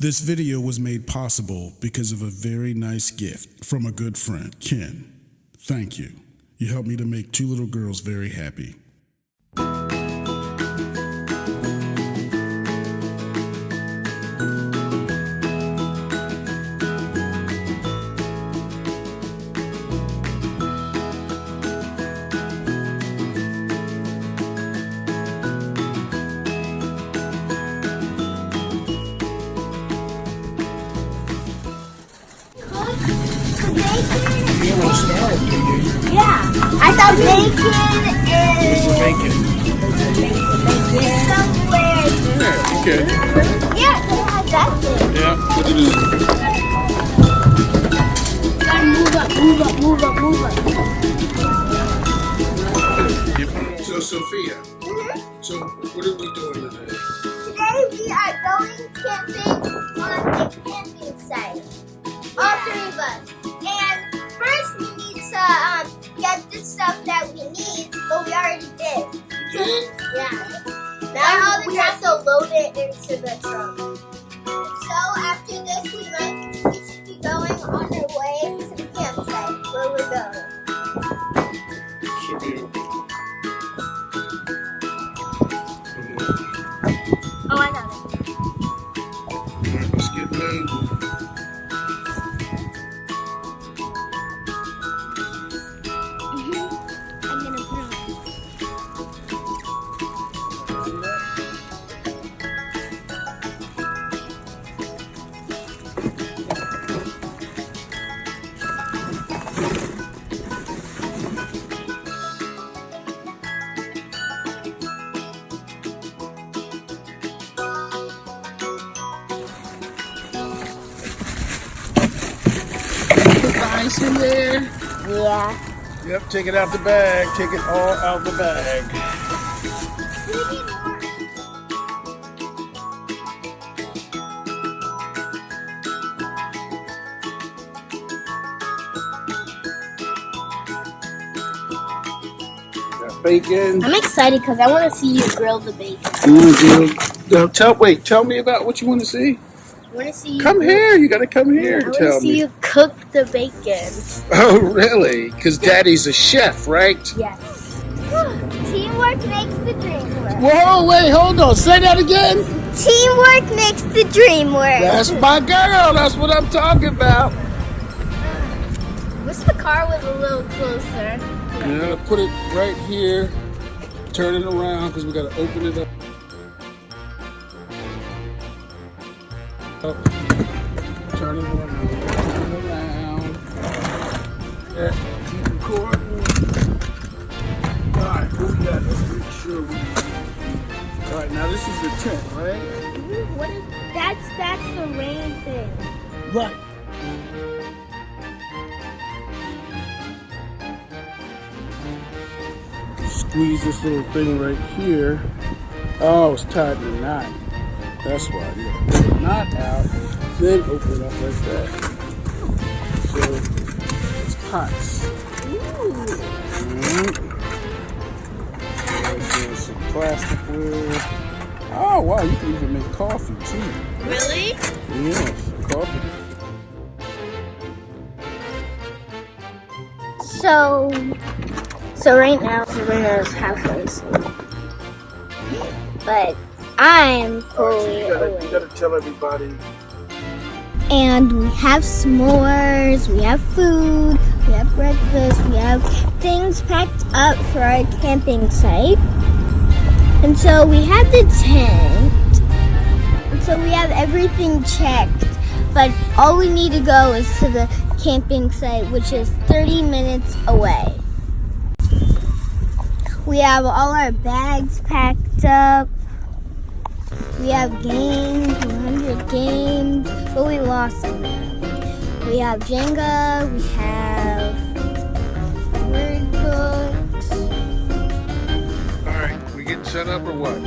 This video was made possible because of a very nice gift from a good friend, Ken. Thank you. You helped me to make two little girls very happy. Yeah, I thought bacon is... What's bacon? Somewhere. Okay. Yeah, that's it. Yeah, what it is. Gotta move up. So, Sophia, so what are we doing today? Today we are going camping on a camping site. All three of us. And first we need to get the stuff that we need, but we already did. Yeah. Now we have to load it into the trunk. So after this we should be going on our way to the campsite where we're going. Should be. Oh, I got it. Alright, let's get moving. I'm gonna put on. Put the ice in there. Yeah. Yep, take it out the bag. Take it all out the bag. Got bacon. I'm excited because I want to see you grill the bacon. Tell me about what you want to see. I want to see you. Come here. You got to come here I and want to tell see me. you cook the bacon. Oh, really? Because Daddy's a chef, right? Yes. Teamwork makes the dream work. Whoa, wait, hold on. Say that again. Teamwork makes the dream work. That's my girl. That's what I'm talking about. Wish the car was a little closer. Yeah, put it right here. Turn it around because we got to open it up. Turn it around. Turn it around. Yeah, keep recording. Alright, what we got? Let's make sure we. Alright, now this is the tent, right? What is that's the rain thing. Right. Squeeze this little thing right here. Oh, it's tied in a knot. That's why. You gotta pull the knot out, then open it up like that. So it's pots. There's some plasticware. Oh wow, you can even make coffee too. Really? Yes, coffee. So right now Sabrina's halfway asleep. But I'm fully You awake. gotta tell everybody. And we have s'mores, we have food, we have breakfast, we have things packed up for our camping site. And so we have the tent. And so we have everything checked. But all we need to go is to the camping site, which is 30 minutes away. We have all our bags packed up. We have games, 100 games, but we lost them. We have Jenga, we have word books. Alright, we getting set up or what?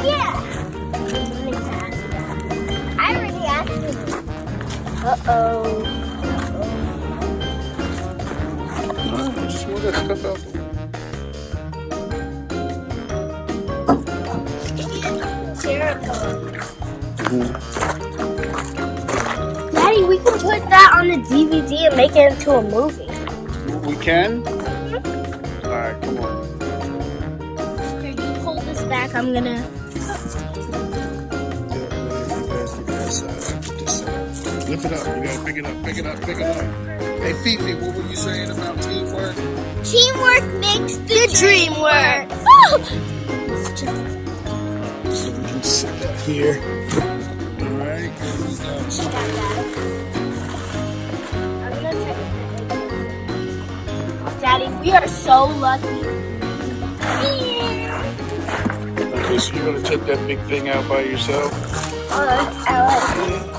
Yeah! I already asked you. Uh-oh. Alright, just move that stuff out the way. Jericho. Mm-hmm. on a DVD and make it into a movie. We can? Alright, come on. Here, you hold this back. I'm gonna. Lift it up. You gotta pick it up, pick it up, pick it up. Hey, Fifi, what were you saying about teamwork? Teamwork makes the dream work. So we can set that here. Alright, here we go. Daddy, we are so lucky. Okay, so you're gonna take that big thing out by yourself? I'll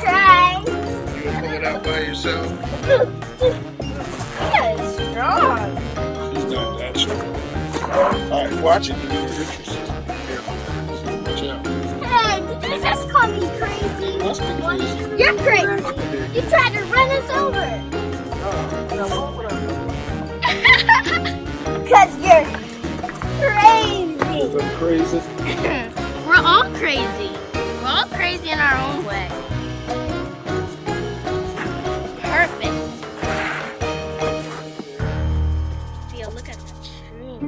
try. You're gonna pull it out by yourself? Yeah, it's strong. She's not that strong. Alright, watch it. You need to hurt yourself. Careful. Watch out. Hey, did you just call me crazy? Must be crazy. You're crazy. You tried to run us over. Because you're crazy. I'm crazy. We're all crazy. We're all crazy in our own way. Perfect. Sophia, look at that tree.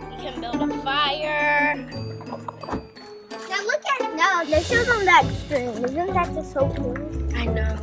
We can build a fire. Now look at it. No, this isn't that extreme. Isn't that just so cool? I know.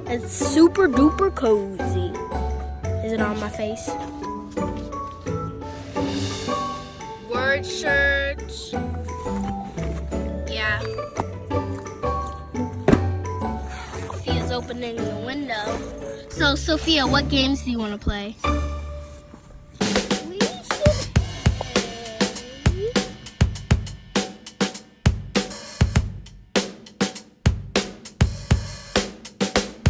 It's super duper cozy. Is it on my face? Word shirts. Yeah. Sophia's opening the window. So, Sophia, what games do you want to play? We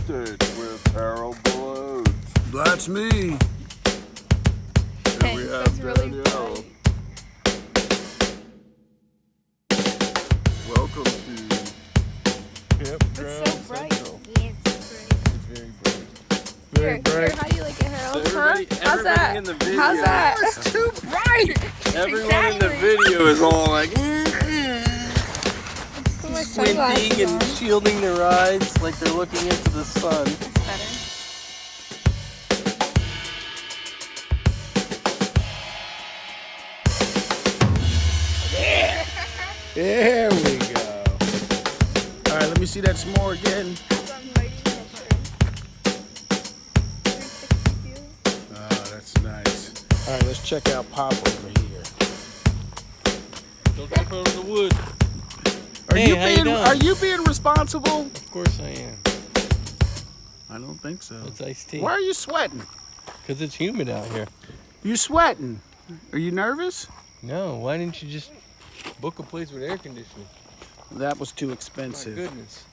should With terrible oats. That's me. Here we have Danielle. Welcome to Campground Central. Yeah, it's It's very bright. Very bright. How do you like it, Harold? Everybody, How's everybody that? in the video. How's that? It's too bright. Everyone in the video is all like My squinting sunglasses and on. shielding their eyes like they're looking into the sun. Better. There we go. All right, let me see that s'more again. Oh, that's nice. All right, let's check out Pop over here. Don't jump over the wood. Are you being responsible? Of course I am. I don't think so. It's iced tea. Why are you sweating? Because it's humid out here. You sweating? Are you nervous? No, why didn't you just book a place with air conditioning? That was too My expensive. goodness.